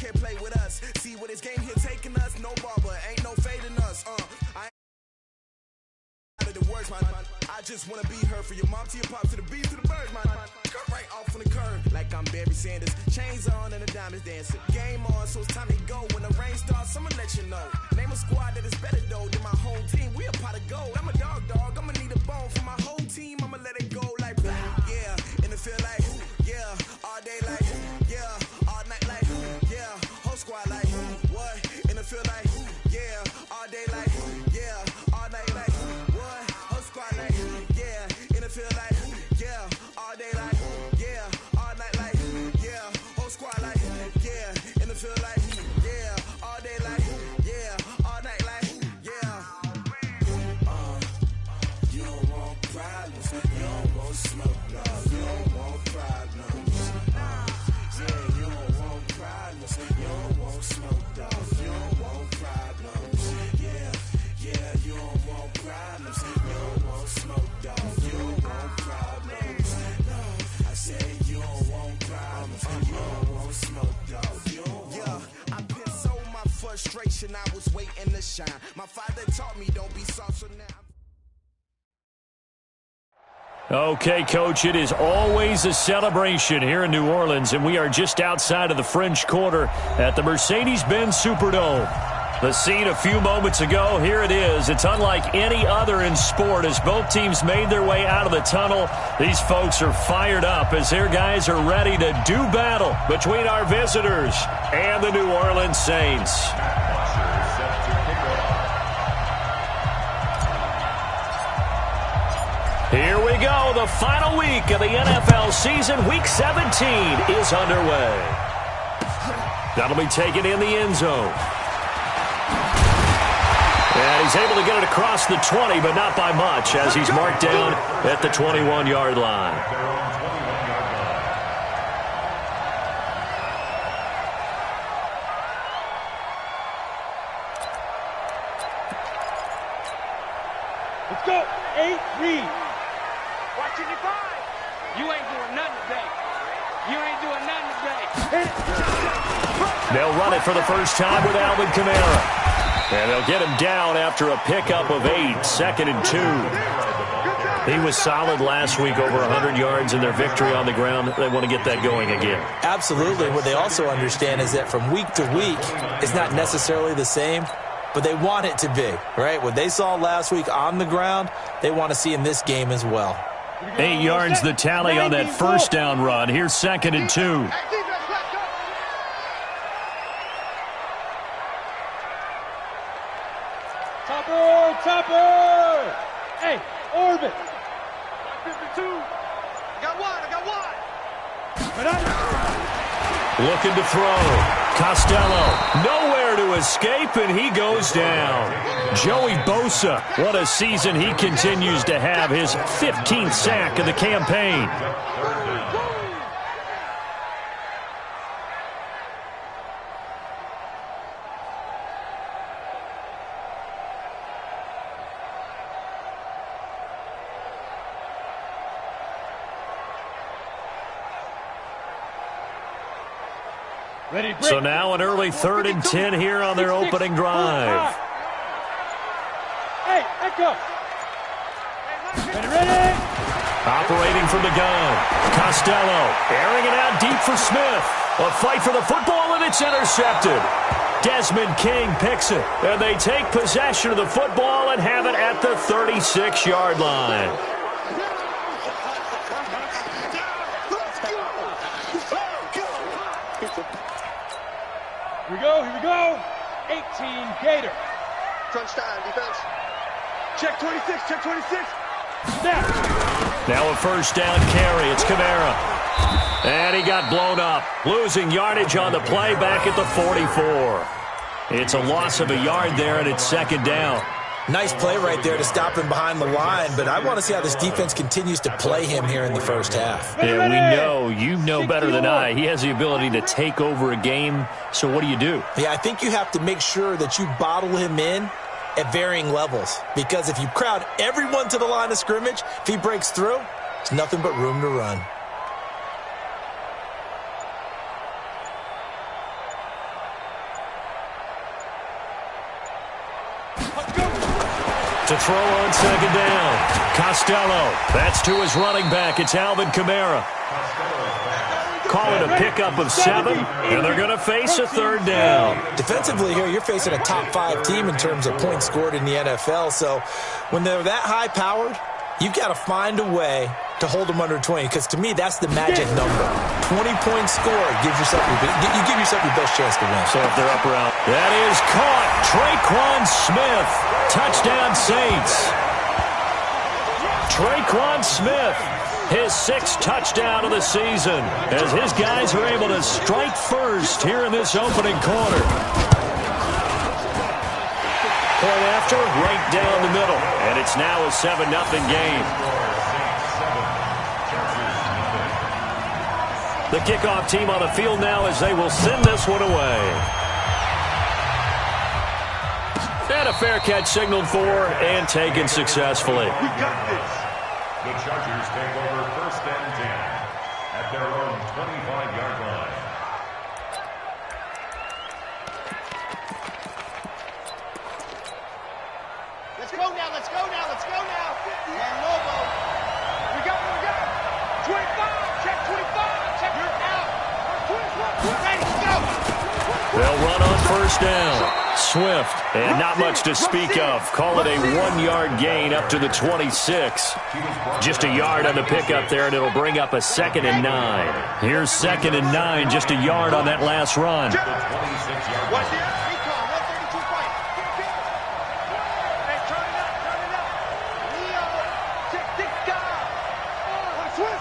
can't play with us. See what this game here taking us? No barber, ain't no fading us. I ain't the words, man. I just wanna be her for your mom to your pop to the beat to the birds, man. Cut right off on the curb like I'm Barry Sanders. Chains on and the diamonds dancing. Game on, so it's time to go. When the rain starts, I'ma let you know. Name a squad that is better though than my home team. We a pot of gold. I'm a dog. I'ma need a bone for my whole team. I'ma let it go like yeah, and it feel like yeah, all day like yeah, all night like yeah, whole squad like what? And it feel like yeah, all day like yeah, all night like what? Whole squad like yeah, and it feel like yeah, all day like yeah, all night like yeah, whole squad like yeah, and it feel like yeah, all day like yeah, all night like yeah. You don't want problems, you don't want smoke, no, you don't want problems. Yeah, you don't want problems, you don't want smoke, dog, you don't want problems. Yeah, you don't want problems, you don't want smoke, dog, you don't want problems. No, I said you don't want problems, you don't want smoke, dog, you don't want. Yeah, I put so my frustration, I was waiting to shine. My father taught me don't be soft, so now. Okay, Coach, it is always a celebration here in New Orleans, and we are just outside of the French Quarter at the Mercedes-Benz Superdome. The scene a few moments ago, here it is. It's unlike any other in sport as both teams made their way out of the tunnel. These folks are fired up as their guys are ready to do battle between our visitors and the New Orleans Saints. Here we go. The final week of the NFL season, Week 17, is underway. That'll be taken in the end zone. And he's able to get it across the 20, but not by much, as he's marked down at the 21-yard line. Let's go. 8 read. Watching your five. You ain't doing nothing today. You ain't doing nothing today. They'll run it for the first time with Alvin Kamara. And they'll get him down after a pickup of 8, 2nd and 2. He was solid last week, over 100 yards in their victory on the ground. They want to get that going again. Absolutely. What they also understand is that from week to week, it's not necessarily the same, but they want it to be, right? What they saw last week on the ground, they want to see in this game as well. 8 yards the tally on that first down run. Here's 2nd and 2. Topper! Hey, Orbit! 52. I got one. Looking to throw. Costello, nowhere to escape, and he goes down. Joey Bosa, what a season he continues to have, his 15th sack of the campaign. So now an early 3rd and 10 here on their opening drive. Hey, Echo. Ready? Operating from the gun. Costello airing it out deep for Smith. A fight for the football, and it's intercepted. Desmond King picks it, and they take possession of the football and have it at the 36-yard line. Here we go. 18 Gator. Crunch time, defense. Check 26, check 26. Snap. Now a first down carry. It's Kamara. And he got blown up. Losing yardage on the play back at the 44. It's a loss of a yard there, and it's 2nd down. Nice play right there to stop him behind the line, but I want to see how this defense continues to play him here in the first half. Yeah, we know. You know better than I. He has the ability to take over a game, so what do you do? Yeah, I think you have to make sure that you bottle him in at varying levels, because if you crowd everyone to the line of scrimmage, if he breaks through, there's nothing but room to run. to throw on second down. Costello. That's to his running back. It's Alvin Kamara. Call it a pickup of 7, and they're going to face a third down. Defensively here, you're facing a top-5 team in terms of points scored in the NFL. So when they're that high-powered, you've got to find a way to hold them under 20, because to me, that's the magic number. 20 points scored gives yourself you give yourself your best chance to win. So if they're up around, that is caught. Traquan Smith. Touchdown, Saints. Traquan Smith, his 6th touchdown of the season, as his guys are able to strike first here in this opening quarter. Point after, right down the middle, and it's now a 7-0 game. The kickoff team on the field now as they will send this one away. And a fair catch signaled for and taken successfully. We got this. The Chargers take over 1st and 10 at their own 25-yard line. Let's go now, let's go now, let's go now. And Lobo. We got it. 25. Check 25. Check. You're out. 21. Ready, go. They'll run on 1st down. Swift, and not much to speak of. Call it a 1-yard gain up to the 26. Just a yard on the pickup there, and it'll bring up a 2nd and 9. Here's 2nd and 9, just a yard on that last run. Watch it. Recon, 132 fight. Hey, turn it up, turn it up. Leo. Check this guy. Switch.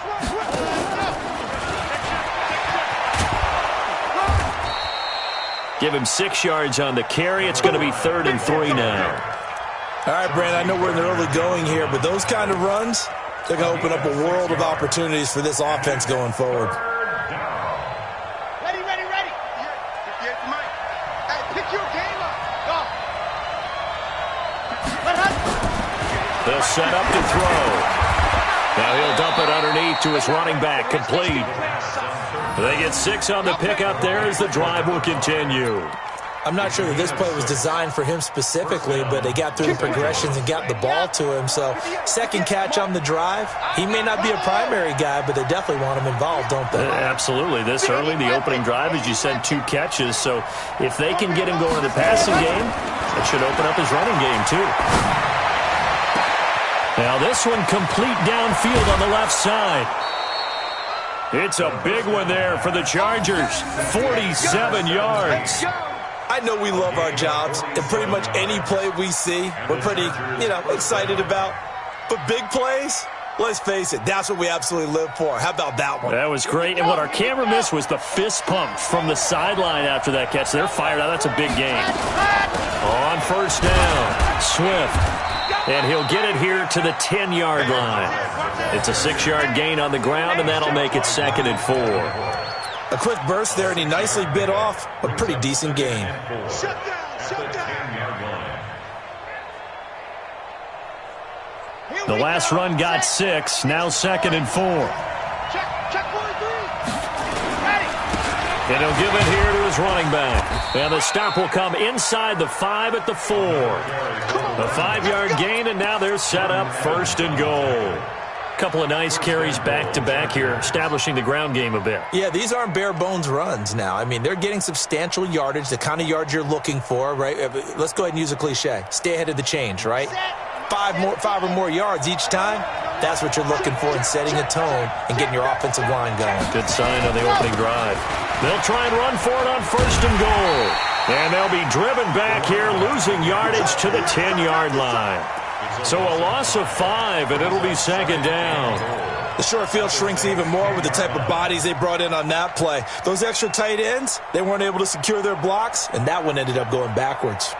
Give him 6 yards on the carry. It's going to be 3rd and 3 now. All right, Brandon, I know we're in the early going here, but those kind of runs, they're going to open up a world of opportunities for this offense going forward. Ready. Get Mike. Hey, pick your game up. Go. They'll set up to throw. Now he'll dump it underneath to his running back, complete. They get 6 on the pickup there as the drive will continue. I'm not sure that this play was designed for him specifically, but they got through the progressions and got the ball to him. So 2nd catch on the drive. He may not be a primary guy, but they definitely want him involved, don't they? Absolutely. This early, the opening drive, as you said, 2 catches. So if they can get him going in the passing game, it should open up his running game too. Now this one complete downfield on the left side. It's a big one there for the Chargers. 47 yards. I know we love our jobs, and pretty much any play we see, we're pretty, excited about. But big plays, let's face it, that's what we absolutely live for. How about that one? That was great. And what our camera missed was the fist pump from the sideline after that catch. They're fired out. That's a big game. On 1st down, Swift. And he'll get it here to the 10-yard line. It's a 6-yard gain on the ground, and that'll make it 2nd and 4. A quick burst there, and he nicely bit off a pretty decent gain. Shut down. The last run got 6, now 2nd and 4. Check 43. Ready. And he'll give it here to his running back. And the stop will come inside the 5 at the 4. A 5-yard gain, and now they're set up 1st and goal. Couple of nice carries back-to-back here, establishing the ground game a bit. Yeah, these aren't bare-bones runs now. I mean, they're getting substantial yardage, the kind of yards you're looking for, right? Let's go ahead and use a cliche. Stay ahead of the change, right? 5 or more yards each time. That's what you're looking for in setting a tone and getting your offensive line going. Good sign on the opening drive. They'll try and run for it on 1st and goal. And they'll be driven back here, losing yardage to the 10-yard line. So a loss of 5, and it'll be 2nd down. The short field shrinks even more with the type of bodies they brought in on that play. Those extra tight ends, they weren't able to secure their blocks, and that one ended up going backwards.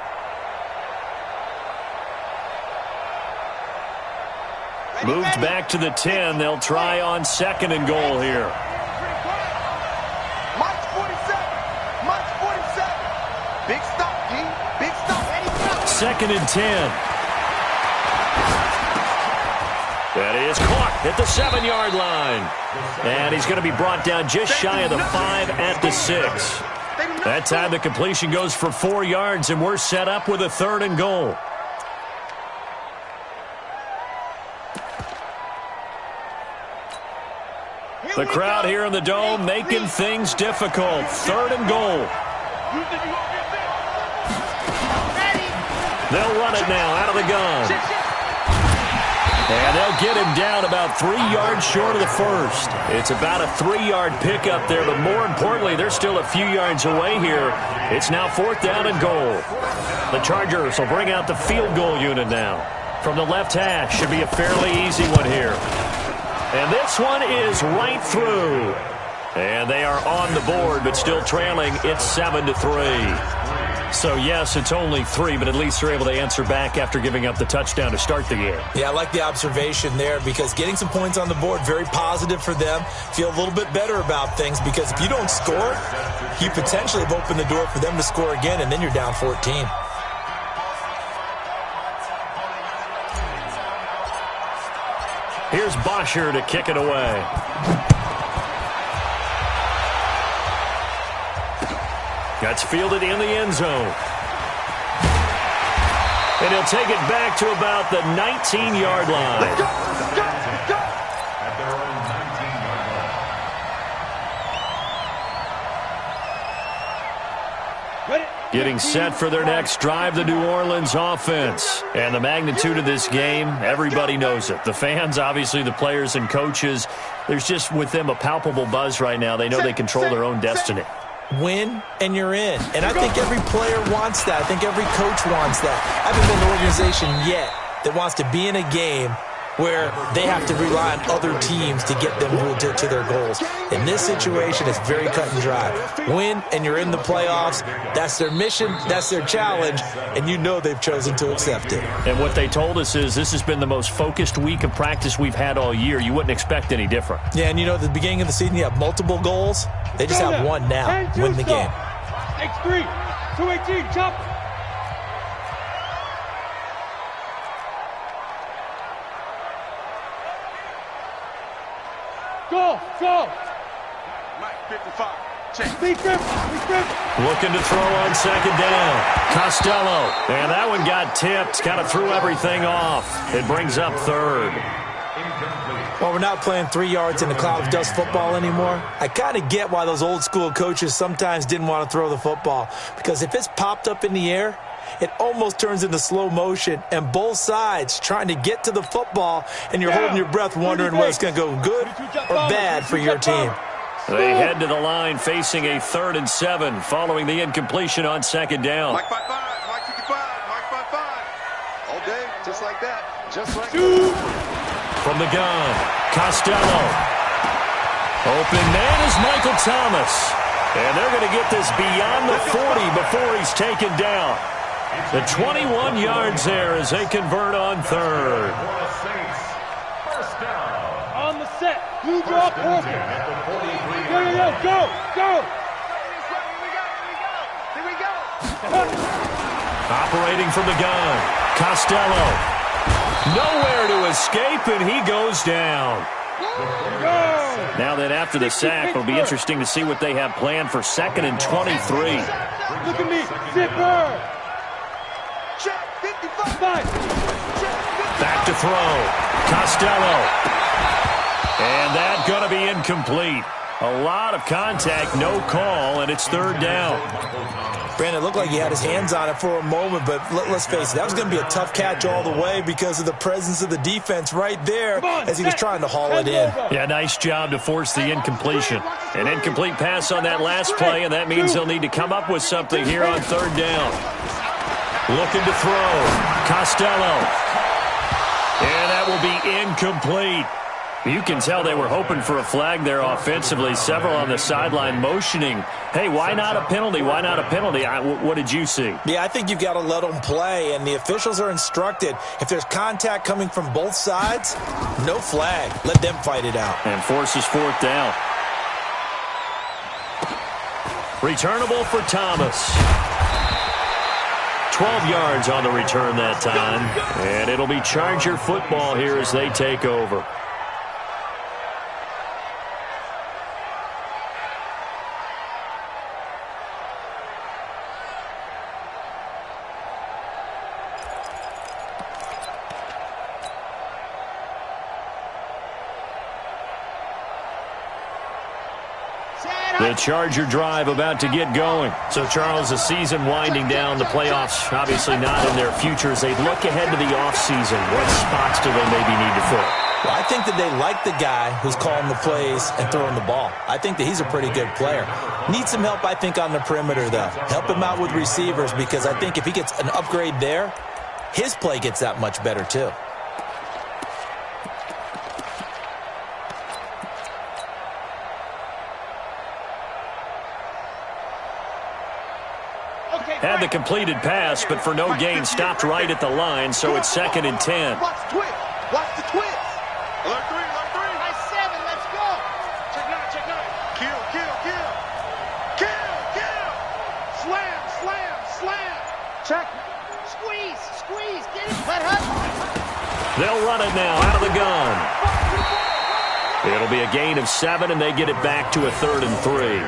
Moved back to the 10. They'll try on 2nd and goal here. Mike's 47. Mike's 47. Big stop, G. Big stop. 2nd and 10. That is caught at the 7-yard line. And he's going to be brought down just shy of the 5 at the 6. That time the completion goes for 4 yards, and we're set up with a 3rd and goal. The crowd here in the Dome making things difficult. 3rd and goal. They'll run it now out of the gun. And they'll get him down about 3 yards short of the first. It's about a 3-yard pickup there, but more importantly, they're still a few yards away here. It's now 4th down and goal. The Chargers will bring out the field goal unit now. From the left hash, should be a fairly easy one here. And this one is right through. And they are on the board, but still trailing. It's 7-3. So, yes, it's only 3, but at least they're able to answer back after giving up the touchdown to start the game. Yeah, I like the observation there because getting some points on the board, very positive for them. Feel a little bit better about things because if you don't score, you potentially have opened the door for them to score again, and then you're down 14. Here's Bosher to kick it away. That's fielded in the end zone. And he'll take it back to about the 19-yard line. At their own 19-yard line. Getting set for their next drive, the New Orleans offense. And the magnitude of this game, everybody knows it. The fans, obviously the players and coaches, there's just with them a palpable buzz right now. They know they control their own destiny. Win, and you're in. And I think every player wants that. I think every coach wants that. I haven't been in an organization yet that wants to be in a game where they have to rely on other teams to get them to their goals. In this situation, it's very cut and dry. Win, and you're in the playoffs. That's their mission. That's their challenge. And you know they've chosen to accept it. And what they told us is this has been the most focused week of practice we've had all year. You wouldn't expect any different. Yeah, and you know, at the beginning of the season, you have multiple goals. They just have one now. Win the game. X3, 218, chop. Go, go. Mike, 55. Check. Big grip. Looking to throw on 2nd down. Costello. And that one got tipped. Kind of threw everything off. It brings up 3rd. Well, we're not playing 3 yards in the cloud of dust football anymore. I kind of get why those old school coaches sometimes didn't want to throw the football. Because if it's popped up in the air, it almost turns into slow motion. And both sides trying to get to the football, and you're holding your breath wondering whether it's going to go good or bad for your team. They head to the line facing a 3rd and 7 following the incompletion on 2nd down. Mike 55, Mike 55, Mike 55. All day, just like that. Just like that. From the gun, Costello. Open man is Michael Thomas. And they're going to get this beyond the 40 before he's taken down. The 21 yards there as they convert on 3rd. First down. On the set. Blue draw, Porter. Go. Here we go. Operating from the gun, Costello. Nowhere to escape, and he goes down. Now then, after the sack, it'll be interesting to see what they have planned for 2nd and 23. Look at me. Zipper. Check, 55. Back to throw. Costello. And that's going to be incomplete. A lot of contact, no call, and it's 3rd down. Brandon, it looked like he had his hands on it for a moment, but let's face it, that was going to be a tough catch all the way because of the presence of the defense right there as he was trying to haul it in. Yeah, nice job to force the incompletion. An incomplete pass on that last play, and that means they'll need to come up with something here on 3rd down. Looking to throw. Costello. And that will be incomplete. You can tell they were hoping for a flag there offensively. Several on the sideline motioning, hey, why not a penalty? Why not a penalty? What did you see? Yeah, I think you've got to let them play, and the officials are instructed. If there's contact coming from both sides, no flag. Let them fight it out. And forces 4th down. Returnable for Thomas. 12 yards on the return that time. And it'll be Charger football here as they take over. The Charger drive about to get going. So, Charles, the season winding down, the playoffs obviously not in their future. As they look ahead to the offseason, what spots do they maybe need to fill? Well, I think that they like the guy who's calling the plays and throwing the ball. I think that he's a pretty good player. Needs some help, I think, on the perimeter, though. Help him out with receivers, because I think if he gets an upgrade there, his play gets that much better, too. Had the completed pass, but for no gain, stopped right at the line, so it's 2nd and 10. Watch the twist. Watch the twist. Alert 3, alert 3. Nice 7, let's go. Check 9, check 9. Kill, kill, kill. Kill, kill. Slam, slam, slam. Check. Squeeze, squeeze, get it. Let her. They'll run it now out of the gun. It'll be a gain of 7, and they get it back to a 3rd and 3.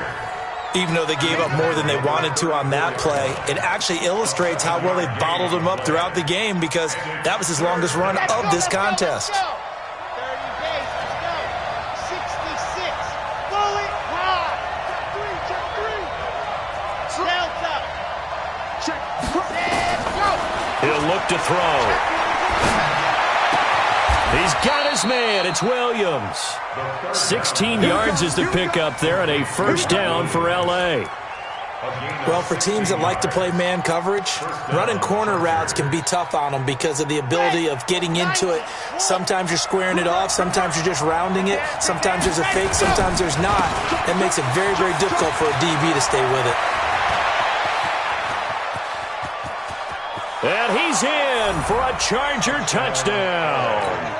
Even though they gave up more than they wanted to on that play, it actually illustrates how well they bottled him up throughout the game, because that was his longest run of this contest. 30 days, let's go. 66. Bullet high. Check 3, check 3. Delta. Check. Let's go. He'll look to throw. He's got his man. It's Williams. 16 yards is the pickup there, and a first down for L.A. Well, for teams that like to play man coverage, running corner routes can be tough on them because of the ability of getting into it. Sometimes you're squaring it off. Sometimes you're just rounding it. Sometimes there's a fake. Sometimes there's not. That makes it very, very difficult for a DB to stay with it. And he's in for a Charger touchdown.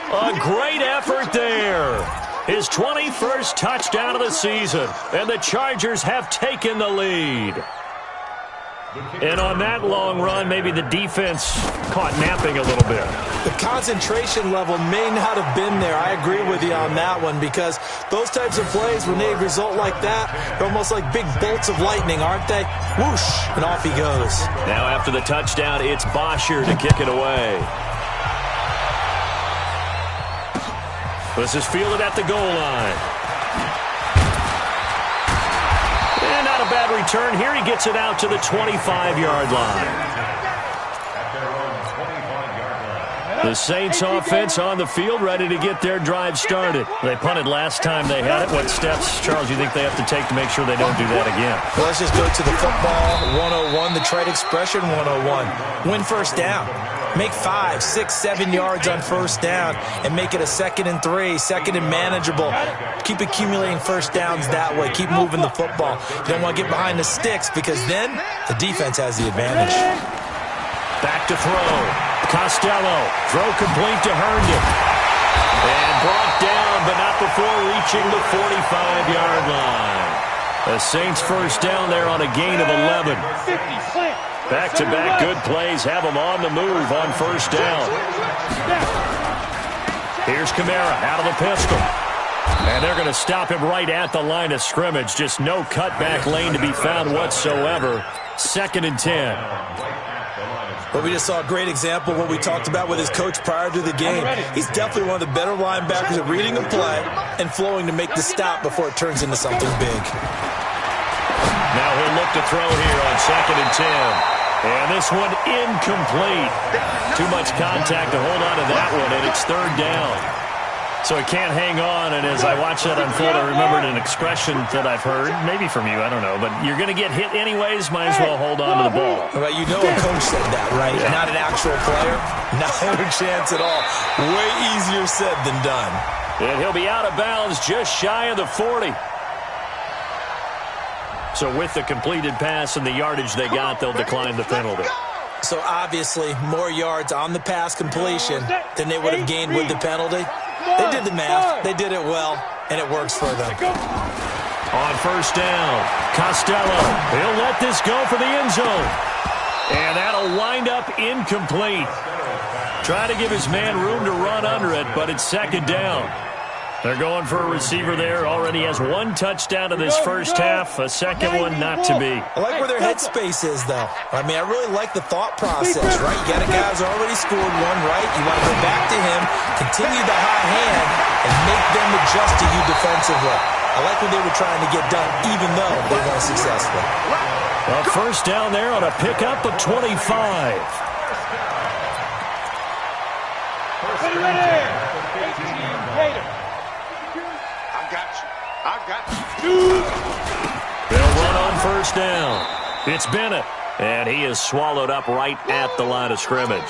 A great effort there. His 21st touchdown of the season, and the Chargers have taken the lead. And on that long run, maybe the defense caught napping a little bit. The concentration level may not have been there. I agree with you on that one, because those types of plays, when they result like that, they're almost like big bolts of lightning, aren't they? Whoosh, and off he goes. Now after the touchdown, it's Bosher to kick it away. This is fielded at the goal line. And not a bad return. Here he gets it out to the 25-yard line. The Saints offense on the field, ready to get their drive started. They punted last time they had it. What steps, Charles, do you think they have to take to make sure they don't do that again? Well, let's just go to the football 101, the trade expression 101. Win first down. Make 5, 6, 7 yards on first down and make it a 2nd and 3, 2nd and manageable. Keep accumulating first downs that way. Keep moving the football. You don't want to get behind the sticks, because then the defense has the advantage. Back to throw. Costello. Throw complete to Herndon. And brought down, but not before reaching the 45-yard line. The Saints first down there on a gain of 11. Back-to-back good plays have them on the move on first down. Here's Kamara out of the pistol. And they're going to stop him right at the line of scrimmage. Just no cutback lane to be found whatsoever. 2nd and 10. But we just saw a great example of what we talked about with his coach prior to the game. He's definitely one of the better linebackers at reading a play and flowing to make the stop before it turns into something big. Now he'll look to throw here on 2nd and 10. And this one incomplete. Too much contact to hold on to that one, and it's 3rd down. So he can't hang on, and as I watch that unfold, I remembered an expression that I've heard, maybe from you, I don't know, but you're going to get hit anyways, might as well hold on to the ball. Well, you know a coach said that, right? Yeah. Not an actual player. Not a chance at all. Way easier said than done. And he'll be out of bounds just shy of the 40. So with the completed pass and the yardage they got, they'll decline the penalty. So obviously more yards on the pass completion than they would have gained with the penalty. They did the math. They did it well, and it works for them. On first down, Costello. He'll let this go for the end zone. And that'll wind up incomplete. Try to give his man room to run under it, but it's 2nd down. They're going for a receiver there. Already has 1 touchdown in this first half. A second one not to be. I like where their headspace is, though. I mean, I really like the thought process, right? You got a guy who's already scored one, right? You want to go back to him, continue the high hand, and make them adjust to you defensively. I like what they were trying to get done, even though they weren't successful. A first down there on a pickup of 25. They'll run on first down. It's Bennett, and he is swallowed up right at the line of scrimmage.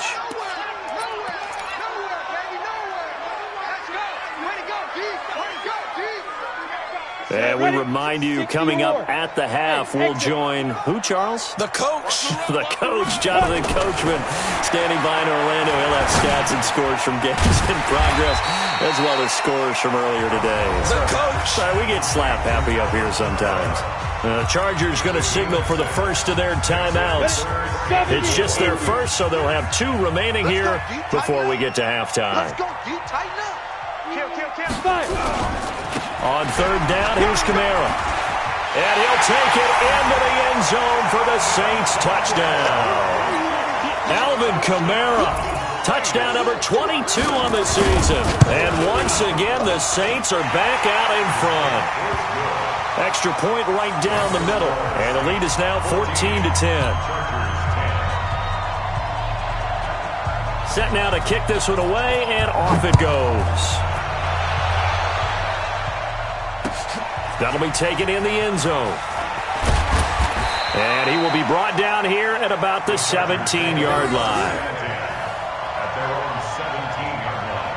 And we remind you, coming up at the half, we'll join who, Charles? The coach. The coach, Jonathan Coachman, standing by in Orlando. He'll have stats and scores from games in progress, as well as scores from earlier today. The coach. Sorry, we get slap happy up here sometimes. The Chargers going to signal for the first of their timeouts. It's just their first, so they'll have 2 remaining here before we get to halftime. Let's go, D. Tighten up. On third down, here's Kamara. And he'll take it into the end zone for the Saints touchdown. Alvin Kamara, touchdown number 22 on the season. And once again, the Saints are back out in front. Extra point right down the middle. And the lead is now 14-10. Set now to kick this one away, and off it goes. That'll be taken in the end zone. And he will be brought down here at about the 17-yard line. At their own 17-yard line.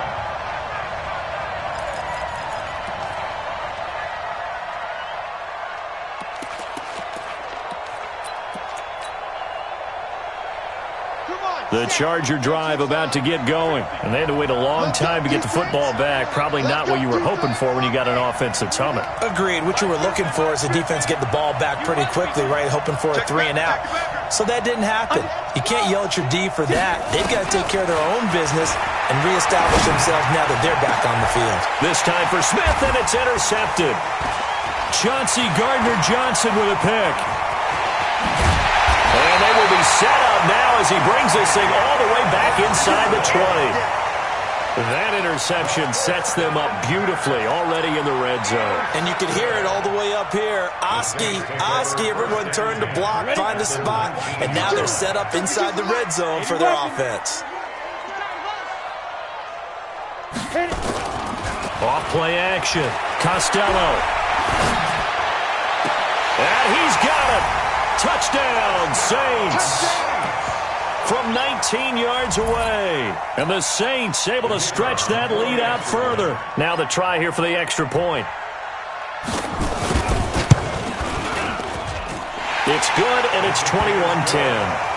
The Charger drive about to get going. And they had to wait a long time to get the football back. Probably not what you were hoping for when you got an offense that's humming. Agreed. What you were looking for is the defense get the ball back pretty quickly, right? Hoping for a 3 and out. So that didn't happen. You can't yell at your D for that. They've got to take care of their own business and reestablish themselves now that they're back on the field. This time for Smith, and it's intercepted. Chauncey Gardner-Johnson with a pick. And they will be set up now as he brings this thing all the way back inside the 20. That interception sets them up beautifully already in the red zone. And you can hear it all the way up here. Oski, everyone turned to block, find a spot, and now they're set up inside the red zone for their offense. Off play action. Costello. And he's got it. Touchdown, Saints. From 19 yards away. And the Saints able to stretch that lead out further. Now the try here for the extra point. It's good, and it's 21-10.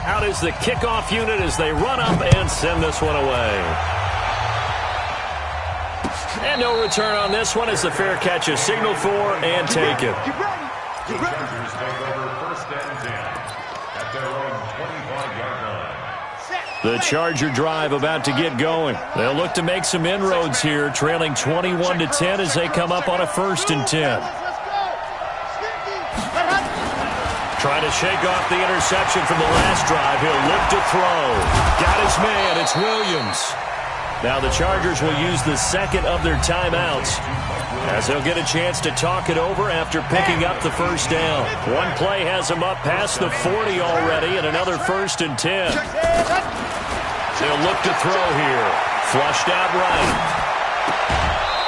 Out is the kickoff unit as they run up and send this one away. And no return on this one as the fair catch is signaled for and taken. The Chargers take over first and 10 at their own 25-yard line. The Charger drive about to get going. They'll look to make some inroads here, trailing 21-10 as they come up on a first and 10. Trying to shake off the interception from the last drive. He'll look to throw. Got his man. It's Williams. Now the Chargers will use the second of their timeouts as they'll get a chance to talk it over after picking up the first down. One play has them up past the 40 already, and another first and 10. They'll look to throw here. Flushed out right.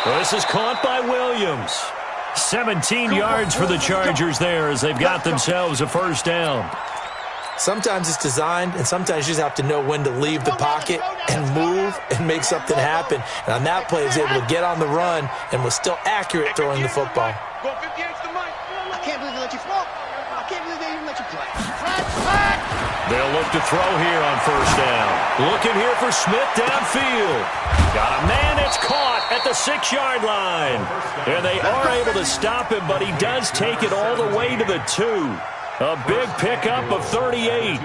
Well, this is caught by Williams. 17 yards for the Chargers there as they've got themselves a first down. Sometimes it's designed, and sometimes you just have to know when to leave the pocket and move and make something happen. And on that play, he was able to get on the run and was still accurate throwing the football. I can't believe they let you throw. I can't believe they even let you play. They'll look to throw here on first down. Looking here for Smith downfield. Got a man, it's caught at the 6-yard line. And they are able to stop him, but he does take it all the way to the 2. A big pickup of 38.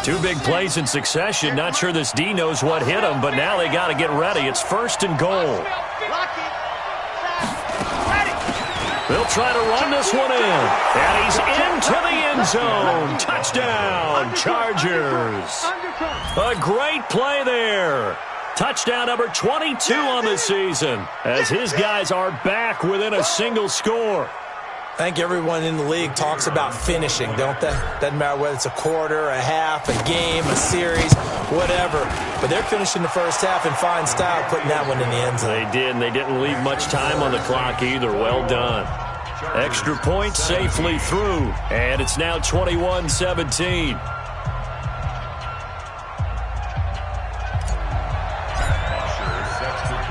Two big plays in succession. Not sure this D knows what hit him, but now they got to get ready. It's 1st and goal. They'll try to run this one in. And he's into the end zone. Touchdown, Chargers. A great play there. Touchdown number 22 on the season as his guys are back within a single score. I think everyone in the league talks about finishing, don't they? Doesn't matter whether it's a quarter, a half, a game, a series, whatever. But they're finishing the first half in fine style, putting that one in the end zone. They did, and they didn't leave much time on the clock either. Well done. Extra point safely through, and it's now 21-17.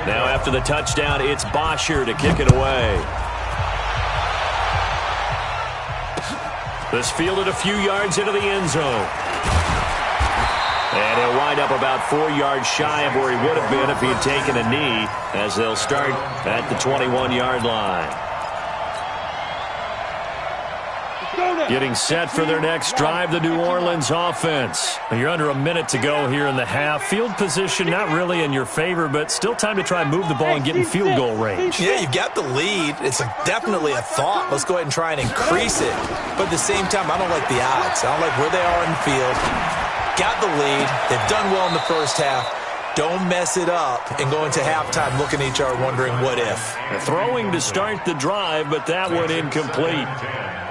Now after the touchdown, it's Bosher to kick it away. This fielded a few yards into the end zone. And he'll wind up about 4 yards shy of where he would have been if he had taken a knee, as they'll start at the 21-yard line. Getting set for their next drive, the New Orleans offense. You're under a minute to go here in the half. Field position not really in your favor, but still time to try and move the ball and get in field goal range. Yeah, you've got the lead. It's definitely a thought. Let's go ahead and try and increase it. But at the same time, I don't like the odds. I don't like where they are in the field. Got the lead. They've done well in the first half. Don't mess it up and go into halftime looking at each other wondering what if. Throwing to start the drive, but that one incomplete.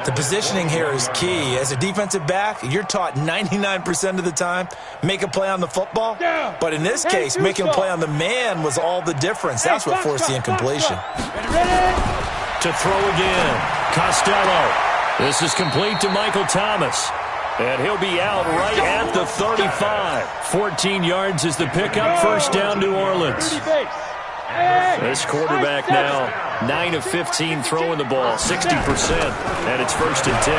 The positioning here is key. As a defensive back, you're taught 99% of the time, make a play on the football. But in this case, making a play on the man was all the difference. That's what forced the incompletion. To throw again, Costello. This is complete to Michael Thomas. And he'll be out right at the 35. 14 yards is the pickup. First down, New Orleans. This quarterback now, 9 of 15 throwing the ball, 60%. And it's 1st and 10.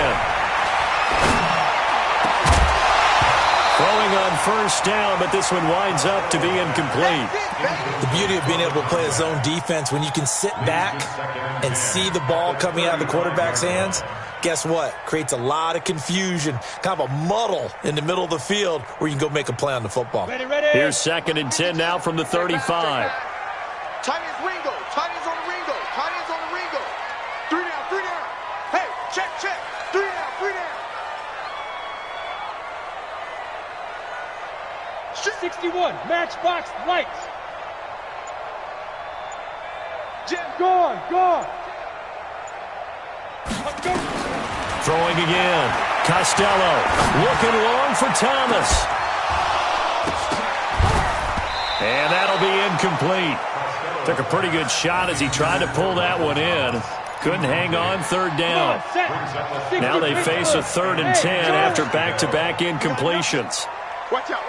Throwing on first down, but this one winds up to be incomplete. The beauty of being able to play a zone defense, when you can sit back and see the ball coming out of the quarterback's hands, guess what? Creates a lot of confusion, kind of a muddle in the middle of the field where you can go make a play on the football. Here's 2nd and 10 now from the 35. Tight ends Ringo. Tight ends on the Ringo. Tight ends on the Ringo. 3 down, 3 down. Hey, check. 3 down, 3 down. 61, matchbox lights. Jim, gone. Throwing again. Costello looking long for Thomas. And that'll be incomplete. Took a pretty good shot as he tried to pull that one in. Couldn't hang on, 3rd down. Now they face a 3rd and 10 after back-to-back incompletions. Watch out.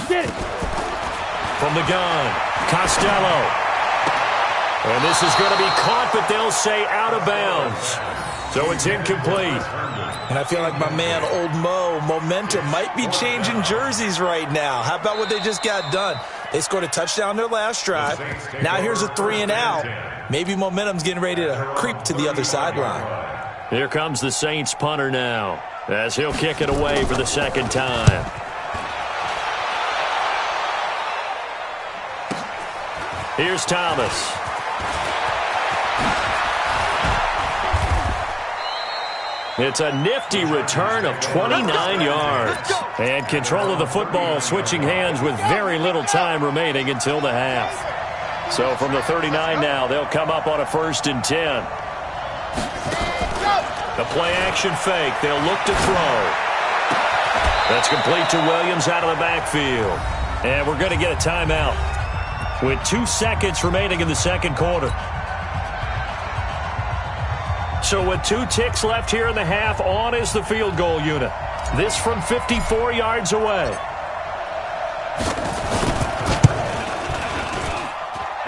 Get it. From the gun, Costello. And this is going to be caught, but they'll say out of bounds. So it's incomplete. And I feel like my man, Old Mo, momentum might be changing jerseys right now. How about what they just got done? They scored a touchdown their last drive. Now here's a 3 and out. Maybe momentum's getting ready to creep to the other sideline. Here comes the Saints punter now, as he'll kick it away for the 2nd time. Here's Thomas. It's a nifty return of 29 yards. And control of the football switching hands with very little time remaining until the half. So from the 39 now, they'll come up on a 1st and 10. The play-action fake. They'll look to throw. That's complete to Williams out of the backfield. And we're going to get a timeout with 2 seconds remaining in the 2nd quarter. So with 2 ticks left here in the half, on is the field goal unit. This from 54 yards away.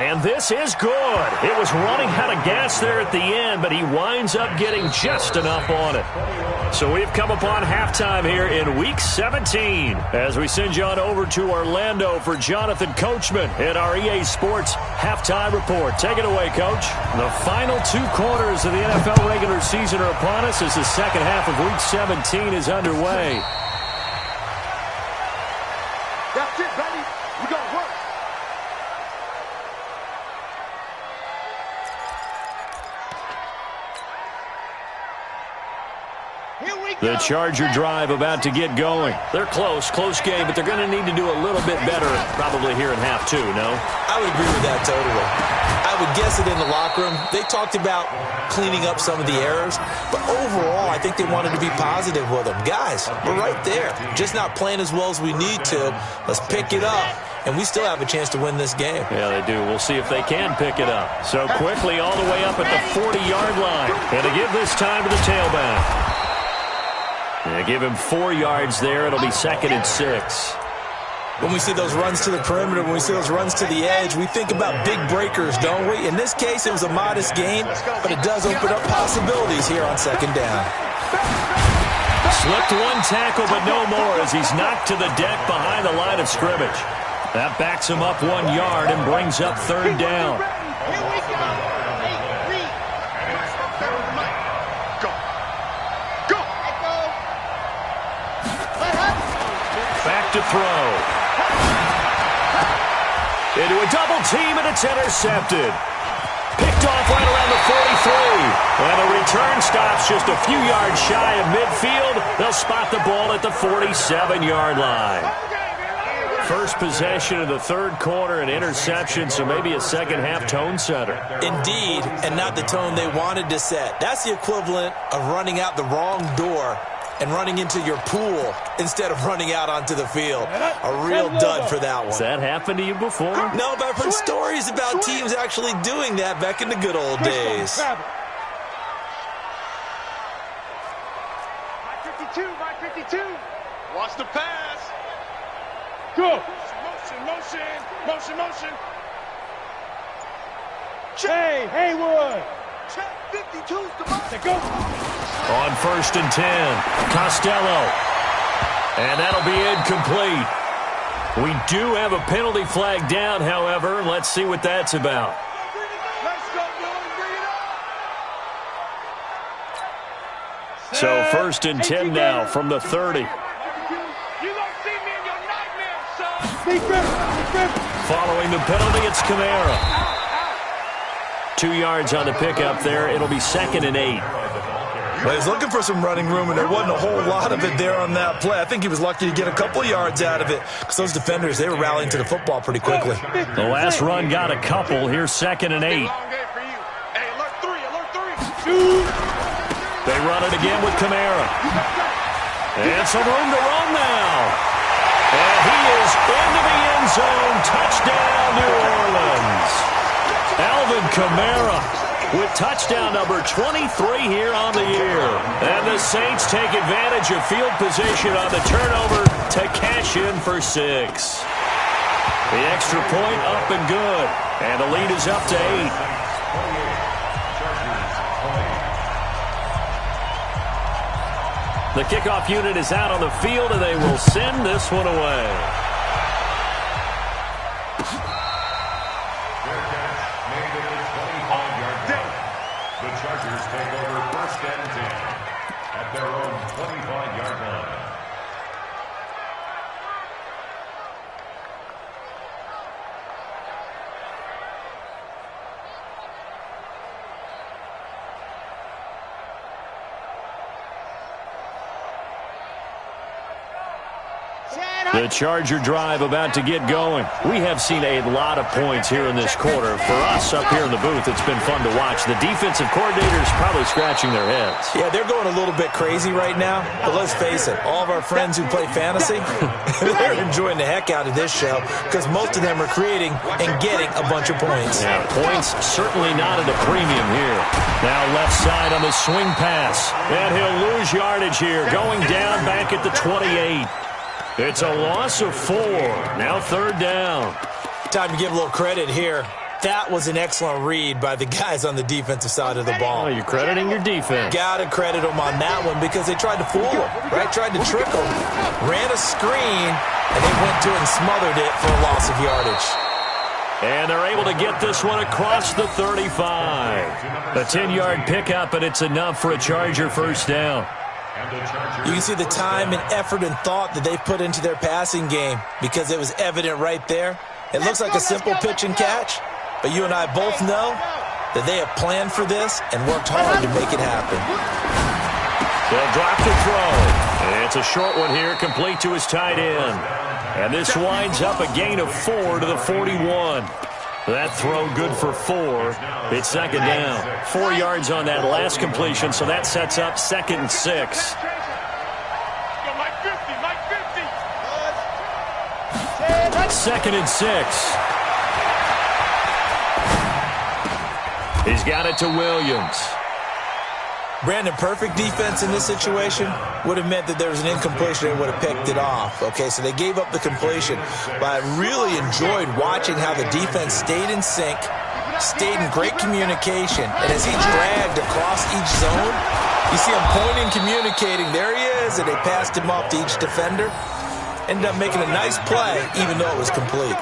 And this is good. It was running out of gas there at the end, but he winds up getting just enough on it. So we've come upon halftime here in Week 17 as we send you on over to Orlando for Jonathan Coachman at our EA Sports Halftime Report. Take it away, Coach. The final 2 quarters of the NFL regular season are upon us as the second half of Week 17 is underway. That's it, baby. We got work. The Charger drive about to get going. They're close game, but they're going to need to do a little bit better probably here in half 2, no? I would agree with that totally. I would guess it in the locker room. They talked about cleaning up some of the errors, but overall, I think they wanted to be positive with them. Guys, we're right there. Just not playing as well as we need to. Let's pick it up, and we still have a chance to win this game. Yeah, they do. We'll see if they can pick it up. So quickly all the way up at the 40-yard line. And to give this time to the tailback. Yeah, give him 4 yards there. It'll be 2nd and 6. When we see those runs to the perimeter, when we see those runs to the edge, we think about big breakers, don't we? In this case, it was a modest gain, but it does open up possibilities here on 2nd down. Slipped 1 tackle, but no more as he's knocked to the deck behind the line of scrimmage. That backs him up 1 yard and brings up 3rd down. Here we go. Back to throw. Into a double team, and it's intercepted. Picked off right around the 43. And the return stops just a few yards shy of midfield. They'll spot the ball at the 47-yard line. First possession of the 3rd quarter, an interception, so maybe a second-half tone setter. Indeed, and not the tone they wanted to set. That's the equivalent of running out the wrong door and running into your pool instead of running out onto the field. A real dud for that one. Has that happened to you before? No, but I've heard stories about teams actually doing that back in the good old days. My 52. Watch the pass. Go. Motion. Hey, Haywood. Check 52's the ball. Go. On 1st and 10, Costello. And that'll be incomplete. We do have a penalty flag down, however. Let's see what that's about. Let's go, boys. Bring it up. So 1st and 10 now from the 30. You gonna see me in your nightmares, son. Defense. Following the penalty, it's Kamara. 2 yards on the pickup there. It'll be 2nd and 8. Well, he was looking for some running room, and there wasn't a whole lot of it there on that play. I think he was lucky to get a couple yards out of it because those defenders, they were rallying to the football pretty quickly. The last run got a couple. Here's 2nd and 8. Long game for you. Hey, alert 3. They run it again with Kamara. And some room to run now. And he is into the end zone. Touchdown, New Orleans. Alvin Kamara with touchdown number 23 here on the year. And the Saints take advantage of field position on the turnover to cash in for 6. The extra point up and good. And the lead is up to 8. The kickoff unit is out on the field, and they will send this one away. The Chargers take over 1st and 10 at their own 25-yard line. The Charger drive about to get going. We have seen a lot of points here in this quarter. For us up here in the booth, it's been fun to watch. The defensive coordinators probably scratching their heads. Yeah, they're going a little bit crazy right now. But let's face it, all of our friends who play fantasy, they're enjoying the heck out of this show because most of them are creating and getting a bunch of points. Yeah, points certainly not at a premium here. Now left side on the swing pass. And he'll lose yardage here, going down back at the 28. It's a loss of 4. Now 3rd down. Time to give a little credit here. That was an excellent read by the guys on the defensive side of the ball. Oh, you're crediting your defense. Got to credit them on that one because they tried to fool him, right? Tried to trick him, ran a screen, and they went to it and smothered it for a loss of yardage. And they're able to get this one across the 35. A 10-yard pickup, and it's enough for a Charger first down. You can see the time and effort and thought that they put into their passing game because it was evident right there. It looks like a simple pitch and catch, but you and I both know that they have planned for this and worked hard to make it happen. They'll drop the throw. And it's a short one here, complete to his tight end. And this winds up a gain of 4 to the 41. That throw good for 4. It's second down. 4 yards on that last completion, so that sets up 2nd and 6. Second and 6. He's got it to Williams. Brandon, perfect defense in this situation would have meant that there was an incompletion. They would have picked it off. Okay, so they gave up the completion. But I really enjoyed watching how the defense stayed in sync, stayed in great communication. And as he dragged across each zone, you see him pointing, communicating. There he is, and they passed him off to each defender. Ended up making a nice play, even though it was complete.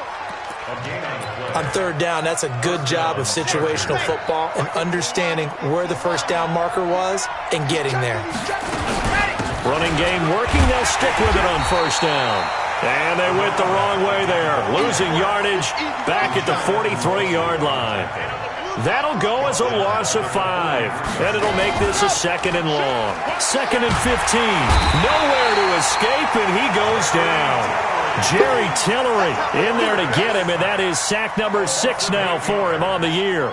On third down, that's a good job of situational football and understanding where the first down marker was and getting there. Running game working. They'll stick with it on first down. And they went the wrong way there. Losing yardage back at the 43-yard line. That'll go as a loss of 5. And it'll make this a 2nd and long. 2nd and 15. Nowhere to escape, and he goes down. Jerry Tillery in there to get him, and that is sack number 6 now for him on the year.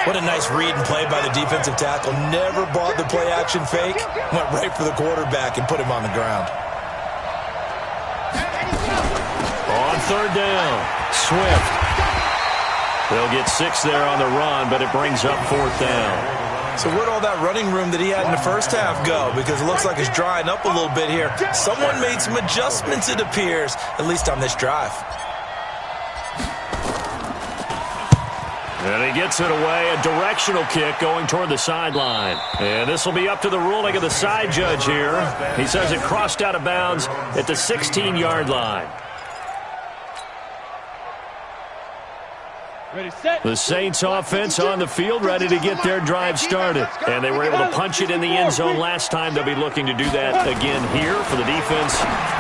What a nice read and play by the defensive tackle. Never bought the play-action fake. Went right for the quarterback and put him on the ground. On third down, Swift. They'll get 6 there on the run, but it brings up 4th down. So where'd all that running room that he had in the first half go? Because it looks like it's drying up a little bit here. Someone made some adjustments, it appears, at least on this drive. And he gets it away, a directional kick going toward the sideline. And this will be up to the ruling of the side judge here. He says it crossed out of bounds at the 16-yard line. The Saints offense on the field, ready to get their drive started. And they were able to punch it in the end zone last time. They'll be looking to do that again here for the defense.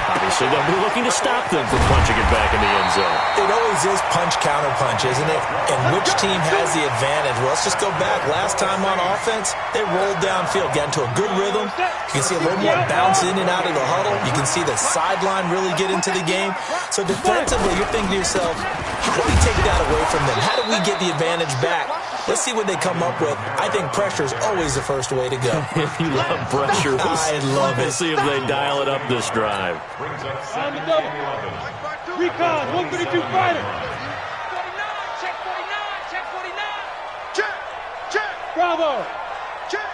Obviously, they'll be looking to stop them from punching it back in the end zone. It always is punch-counter-punch, isn't it? And which team has the advantage? Well, let's just go back. Last time on offense, they rolled downfield, got into a good rhythm. You can see a little more bounce in and out of the huddle. You can see the sideline really get into the game. So defensively, you're thinking to yourself, how do we take that away from them? How do we get the advantage back? Let's see what they come up with. I think pressure is always the first way to go. You love pressure. I love it. Let's see if they dial it up this drive. On the double. Recon, 132 fighter. 49, check 49, check 49. Check, check. Bravo. Check.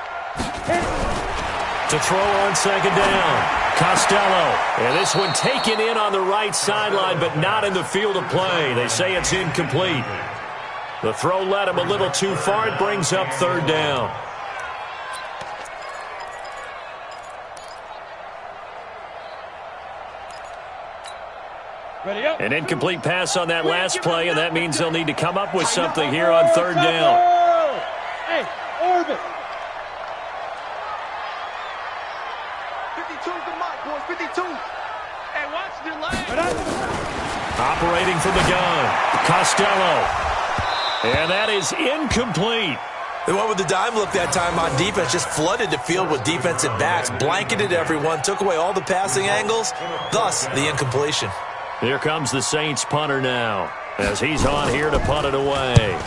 To throw on second down, Costello. And this one taken in on the right sideline, but not in the field of play. They say it's incomplete. The throw led him a little too far. It brings up third down. Ready up. An incomplete pass on that last play, and that means they'll need to come up with something here on third down. Hey, orbit. 52's the mark, boys. 52. Hey, watch the line. Operating from the gun, Costello. And that is incomplete. They went with the dime look that time on defense, just flooded the field with defensive backs, blanketed everyone, took away all the passing angles, thus the incompletion. Here comes the Saints punter now, as he's on here to punt it away.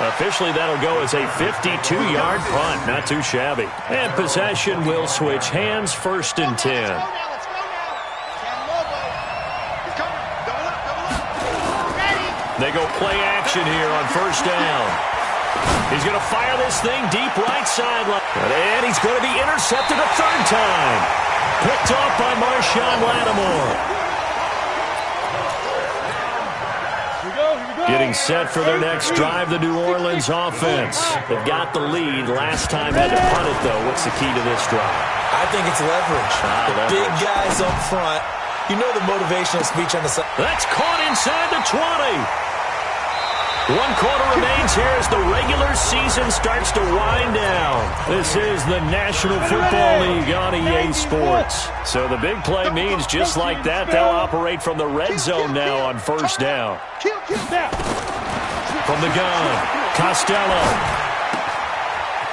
Officially, that'll go as a 52-yard punt. Not too shabby. And possession will switch hands, 1st and 10. They go play action here on first down. He's going to fire this thing deep right sideline. And he's going to be intercepted a third time. Picked off by Marshawn Lattimore. Getting set for their next drive, the New Orleans offense. They've got the lead. Last time had to punt it, though. What's the key to this drive? I think it's leverage. Big guys up front. You know the motivational speech on the side. That's caught inside the 20. 1 quarter remains here as the regular season starts to wind down. This is the National Football League on EA Sports. So the big play means just like that, they'll operate from the red zone now on first down. From the gun, Costello.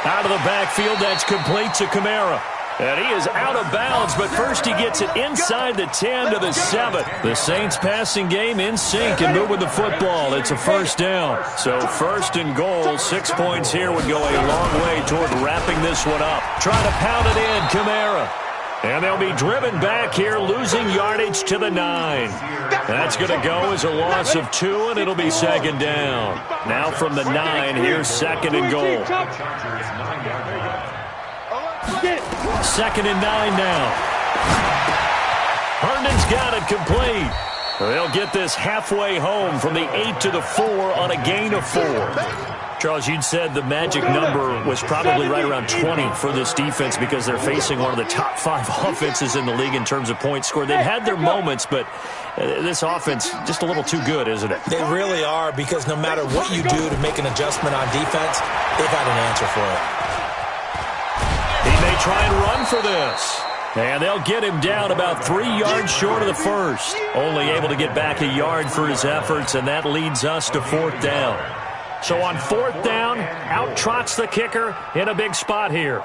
Out of the backfield, that's complete to Kamara. And he is out of bounds, but first he gets it inside the 10 to the 7. The Saints passing game in sync and moving the football. It's a first down. So first and goal, 6 points here would go a long way toward wrapping this one up. Try to pound it in, Kamara. And they'll be driven back here, losing yardage to the 9. That's going to go as a loss of 2, and it'll be second down. Now from the 9, here's second and goal. Second and 9 now. Herndon's got it complete. They'll get this halfway home from the 8 to the 4 on a gain of 4. Charles, you'd said the magic number was probably right around 20 for this defense because they're facing one of the top 5 offenses in the league in terms of points scored. They've had their moments, but this offense just a little too good, isn't it? They really are, because no matter what you do to make an adjustment on defense, they've got an answer for it. He may try and run for this. And they'll get him down about 3 yards short of the first. Only able to get back a yard for his efforts, and that leads us to fourth down. So on fourth down, out trots the kicker in a big spot here.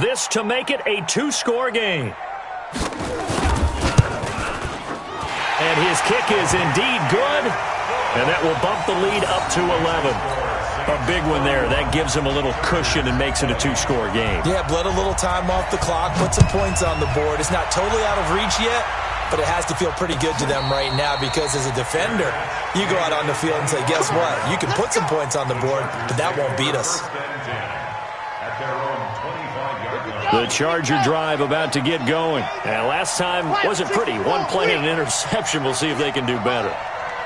This to make it a 2-score game. And his kick is indeed good, and that will bump the lead up to 11. A big one there. That gives him a little cushion and makes it a 2-score game. Yeah, bled a little time off the clock, put some points on the board. It's not totally out of reach yet, but it has to feel pretty good to them right now, because as a defender, you go out on the field and say, guess what? You can put some points on the board, but that won't beat us. The Charger drive about to get going. And last time wasn't pretty. 1 play and an interception. We'll see if they can do better.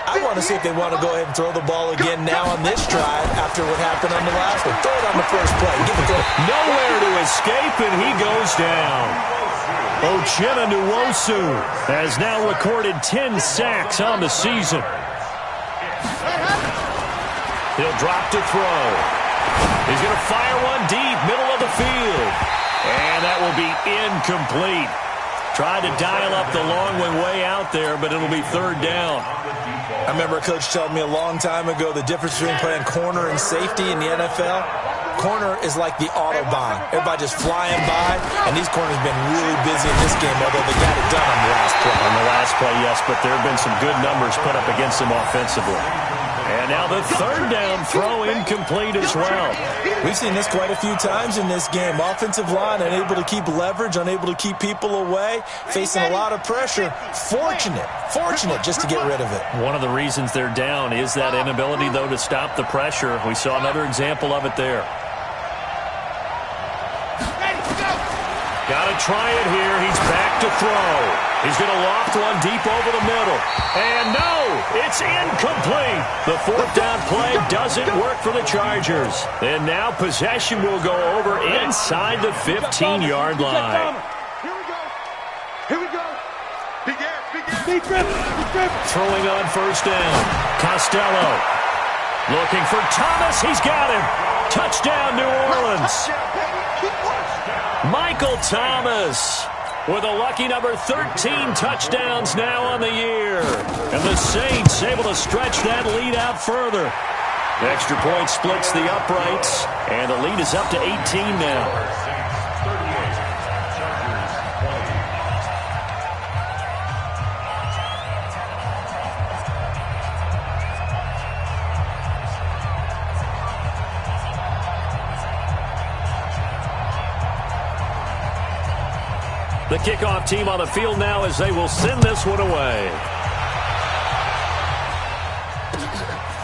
I want to see if they want to go ahead and throw the ball again now on this drive after what happened on the last one. Throw it on the first play. Give it to him. Nowhere to escape, and he goes down. Uchenna Nwosu has now recorded 10 sacks on the season. He'll drop to throw. He's going to fire one deep, middle of the field. And that will be incomplete. Tried to dial up the long way out there, but it'll be third down. I remember a coach telling me a long time ago the difference between playing corner and safety in the NFL. Corner is like the Autobahn. Everybody just flying by, and these corners have been really busy in this game, although they got it done on the last play. On the last play, yes, but there have been some good numbers put up against them offensively. And now the third down throw incomplete as well. We've seen this quite a few times in this game. Offensive line unable to keep leverage, unable to keep people away, facing a lot of pressure. Fortunate just to get rid of it. One of the reasons they're down is that inability, though, to stop the pressure. We saw another example of it there. Got to try it here. He's back to throw. He's going to loft one deep over the middle. And no, it's incomplete. The fourth down play doesn't work for the Chargers. And now possession will go over inside the 15-yard line. Here we go. Big air. Throwing on first down. Costello looking for Thomas. He's got him. Touchdown, New Orleans. Michael Thomas with a lucky number 13 touchdowns now on the year. And the Saints able to stretch that lead out further. The extra point splits the uprights, and the lead is up to 18 now. The kickoff team on the field now as they will send this one away.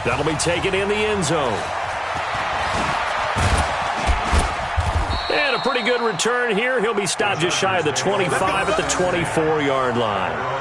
That'll be taken in the end zone. And a pretty good return here. He'll be stopped just shy of the 25 at the 24-yard line.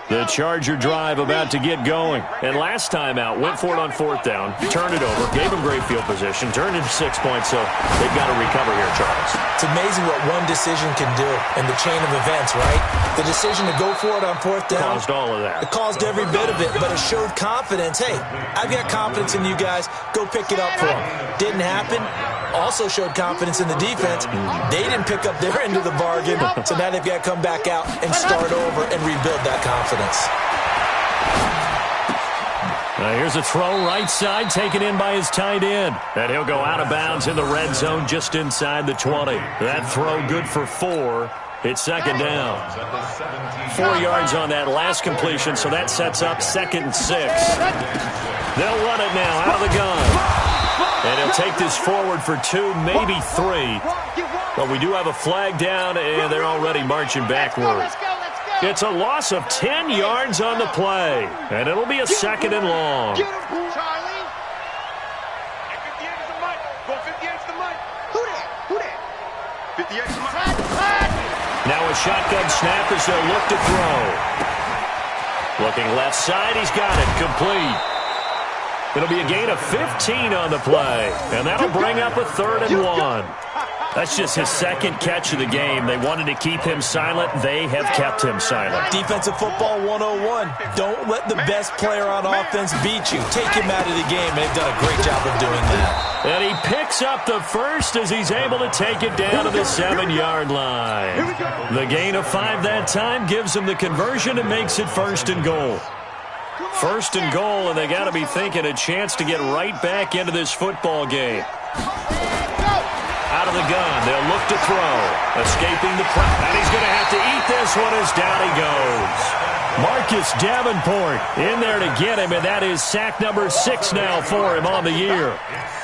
The Charger drive about to get going. And last time out, went for it on 4th down, turned it over, gave them great field position, turned into 6 points, so they've got to recover here, Charles. It's amazing what one decision can do in the chain of events, right? The decision to go for it on 4th down. Caused all of that. It caused every bit of it, but it showed confidence. Hey, I've got confidence in you guys. Go pick it up for them. Didn't happen. Also showed confidence in the defense. They didn't pick up their end of the bargain, so now they've got to come back out and start over and rebuild that confidence. Now here's a throw right side, taken in by his tight end. And he'll go out of bounds in the red zone just inside the 20. That throw good for 4. It's 2nd down. 4 yards on that last completion, so that sets up 2nd and 6. They'll run it now out of the gun. And he'll take this forward for 2, maybe 3. But we do have a flag down, and they're already marching backward. It's a loss of 10 yards on the play, and it'll be a 2nd and long. Get him, Charlie. 58 is the money. Go 58 is the money. Who that? Who that? 58 is the money. Now a shotgun snap as they'll look to throw. Looking left side, he's got it, complete. It'll be a gain of 15 on the play, and that'll bring up a 3rd and 1. That's just his 2nd catch of the game. They wanted to keep him silent. They have kept him silent. Defensive football 101. Don't let the best player on offense beat you. Take him out of the game, and they've done a great job of doing that. And he picks up the first as he's able to take it down to the 7-yard line. The gain of 5 that time gives him the conversion and makes it 1st and goal. 1st and goal, and they got to be thinking a chance to get right back into this football game. Out of the gun, they'll look to throw. Escaping the press, and he's going to have to eat this one as down he goes. Marcus Davenport in there to get him, and that is sack number 6 now for him on the year.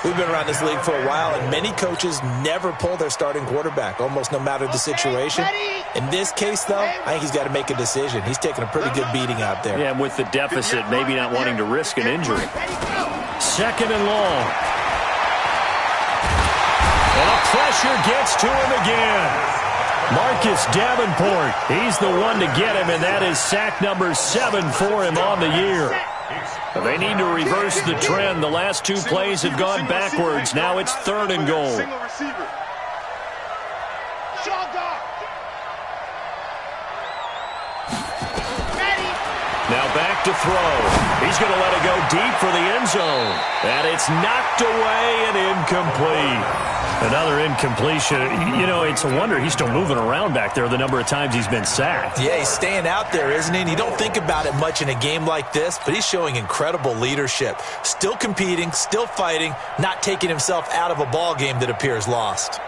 We've been around this league for a while, and many coaches never pull their starting quarterback, almost no matter the situation. In this case, though, I think he's got to make a decision. He's taking a pretty good beating out there. Yeah, and with the deficit, maybe not wanting to risk an injury. 2nd and long. And the pressure gets to him again. Marcus Davenport, he's the one to get him, and that is sack number 7 for him on the year. They need to reverse the trend. The last 2 plays have gone backwards. Now it's 3rd and goal. Now back to throw. He's going to let it go deep for the end zone. And it's knocked away and incomplete. Another incompletion. You know, it's a wonder he's still moving around back there the number of times he's been sacked. Yeah, he's staying out there, isn't he? And you don't think about it much in a game like this, but he's showing incredible leadership. Still competing, still fighting, not taking himself out of a ball game that appears lost.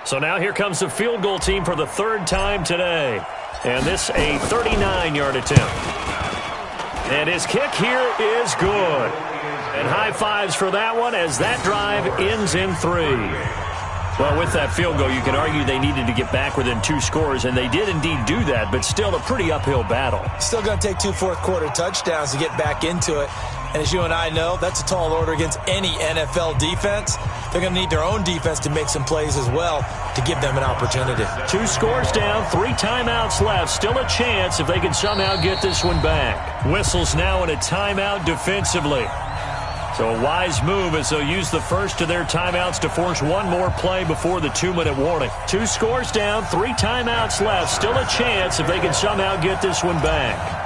So now here comes the field goal team for the 3rd time today. And this a 39-yard attempt. And his kick here is good. And high fives for that one as that drive ends in 3. Well, with that field goal, you can argue they needed to get back within 2 scores, and they did indeed do that, but still a pretty uphill battle. Still going to take 2 fourth-quarter touchdowns to get back into it. And as you and I know, that's a tall order against any NFL defense. They're going to need their own defense to make some plays as well to give them an opportunity. 2 scores down, 3 timeouts left. Still a chance if they can somehow get this one back. Whistles now in a timeout defensively. So a wise move as they'll use the first of their timeouts to force one more play before the 2-minute warning. 2 scores down, 3 timeouts left. Still a chance if they can somehow get this one back.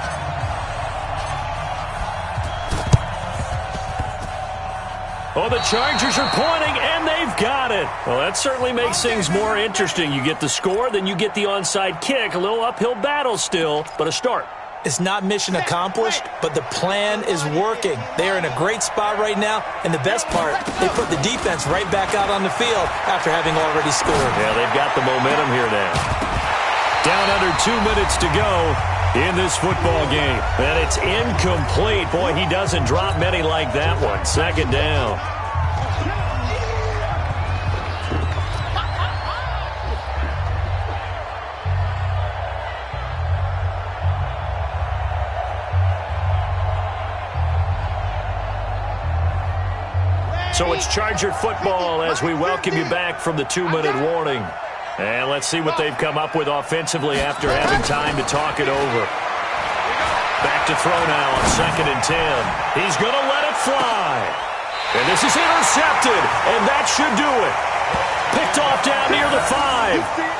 Oh, the Chargers are pointing, and they've got it. Well, that certainly makes things more interesting. You get the score, then you get the onside kick. A little uphill battle still, but a start. It's not mission accomplished, but the plan is working. They're in a great spot right now, and the best part, they put the defense right back out on the field after having already scored. Yeah, they've got the momentum here now. Down under 2 minutes to go in this football game. And it's incomplete. Boy, he doesn't drop many like that one. Second down. So it's Charger football as we welcome you back from the 2-minute warning. And let's see what they've come up with offensively after having time to talk it over. Back to throw now on 2nd and 10. He's going to let it fly. And this is intercepted, and that should do it. Picked off down near the 5.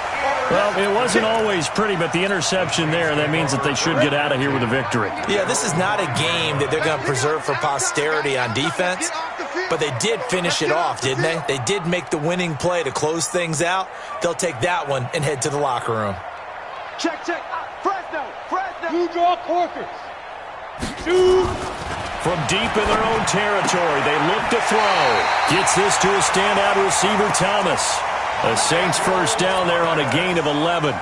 Well, it wasn't always pretty, but the interception there, that means that they should get out of here with a victory. Yeah, this is not a game that they're going to preserve for posterity on defense, but they did finish it off, didn't they? They did make the winning play to close things out. They'll take that one and head to the locker room. Check, check. Fresno. You draw corkers. Shoot. From deep in their own territory, they look to throw. Gets this to a standout receiver, Thomas. The Saints first down there on a gain of 11.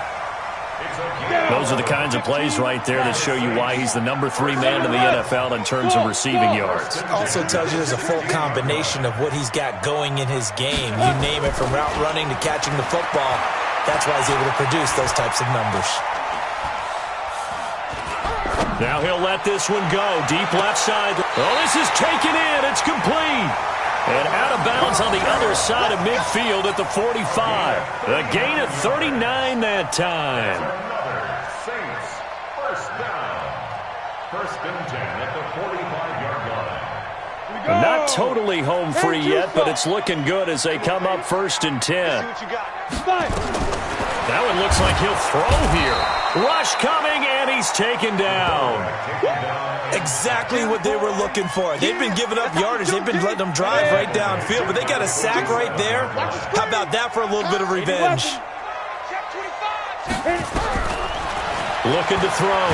Those are the kinds of plays right there that show you why he's the number 3 man in the NFL in terms of receiving yards. Also tells you there's a full combination of what he's got going in his game. You name it, from route running to catching the football. That's why he's able to produce those types of numbers. Now he'll let this one go. Deep left side. Oh, this is taken in. It's complete. And out of bounds on the other side of midfield at the 45. A gain of 39 that time. Saints, first down. 1st and 10 at the 45-yard line. Not totally home free yet, but it's looking good as they come up 1st and 10. That one looks like he'll throw here. Rush coming, and he's taken down. Exactly what they were looking for. They've been giving up yardage. They've been letting them drive right downfield, but they got a sack right there. How about that for a little bit of revenge? Looking to throw.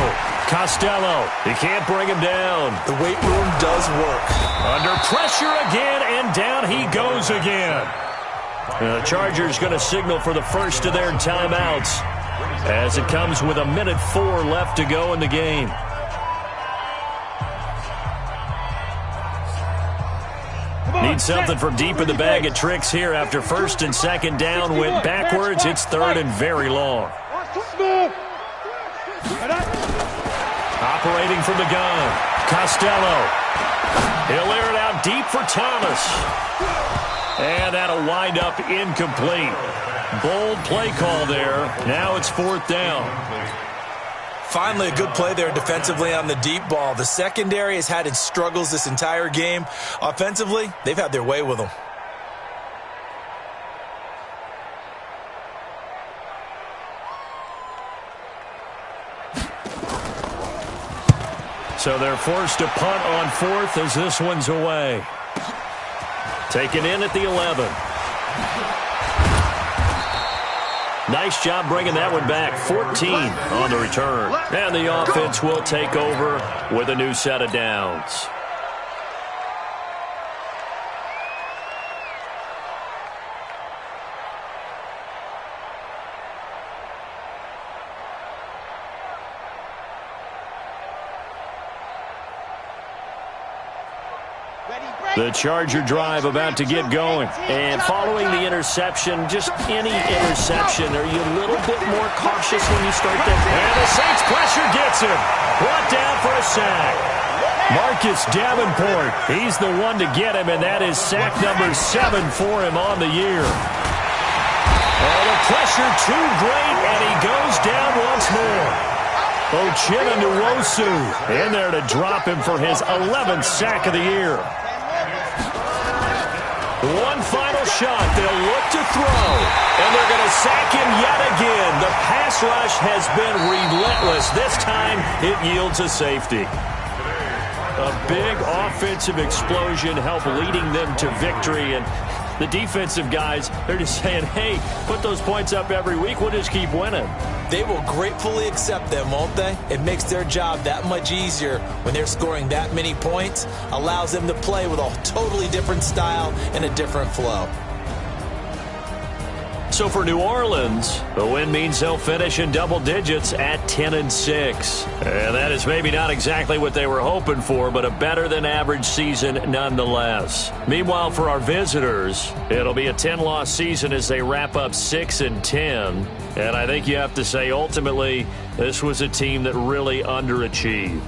Costello. He can't bring him down. The weight room does work. Under pressure again, and down he goes again. The Chargers going to signal for the first of their timeouts as it comes with 1:04 left to go in the game. Need something from deep in the bag of tricks here after 1st and 2nd down went backwards. It's 3rd and very long. Operating from the gun. Costello. He'll air it out deep for Thomas. And that'll wind up incomplete. Bold play call there. Now it's 4th down. Finally, a good play there defensively on the deep ball. The secondary has had its struggles this entire game. Offensively, they've had their way with them. So they're forced to punt on 4th as this one's away. Taken in at the 11. Nice job bringing that one back. 14 on the return. And the offense will take over with a new set of downs. The Charger drive about to get going. And following the interception, just any interception, are you a little bit more cautious when you start that? And the Saints pressure gets him. Brought down for a sack. Marcus Davenport, he's the one to get him, and that is sack number 7 for him on the year. Oh, the pressure too great, and he goes down once more. Uchenna Nwosu in there to drop him for his 11th sack of the year. One final shot. They'll look to throw. And they're going to sack him yet again. The pass rush has been relentless. This time, it yields a safety. A big offensive explosion helped leading them to victory. And The defensive guys, they're just saying, hey, put those points up every week. We'll just keep winning. They will gratefully accept them, won't they? It makes their job that much easier when they're scoring that many points. Allows them to play with a totally different style and a different flow. So for New Orleans, the win means they'll finish in double digits at 10-6. And that is maybe not exactly what they were hoping for, but a better-than-average season nonetheless. Meanwhile, for our visitors, it'll be a 10-loss season as they wrap up 6-10. And I think you have to say, ultimately, this was a team that really underachieved.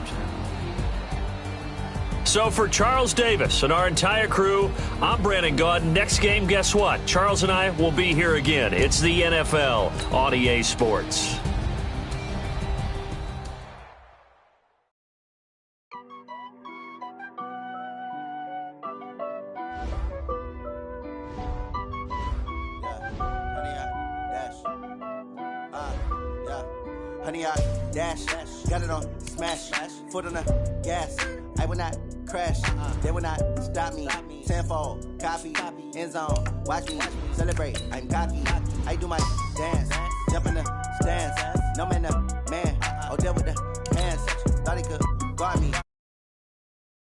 So for Charles Davis and our entire crew, I'm Brandon Gaudin. Next game, guess what? Charles and I will be here again. It's the NFL on EA Sports. Honey, I dash, got it on smash, foot on the gas. I will not crash, they will not stop me. Tenfold, copy, end zone, watch me celebrate. I'm cocky, I do my dance, jump in the stands. No man, the man, Odell with the hands. Thought he could guard me,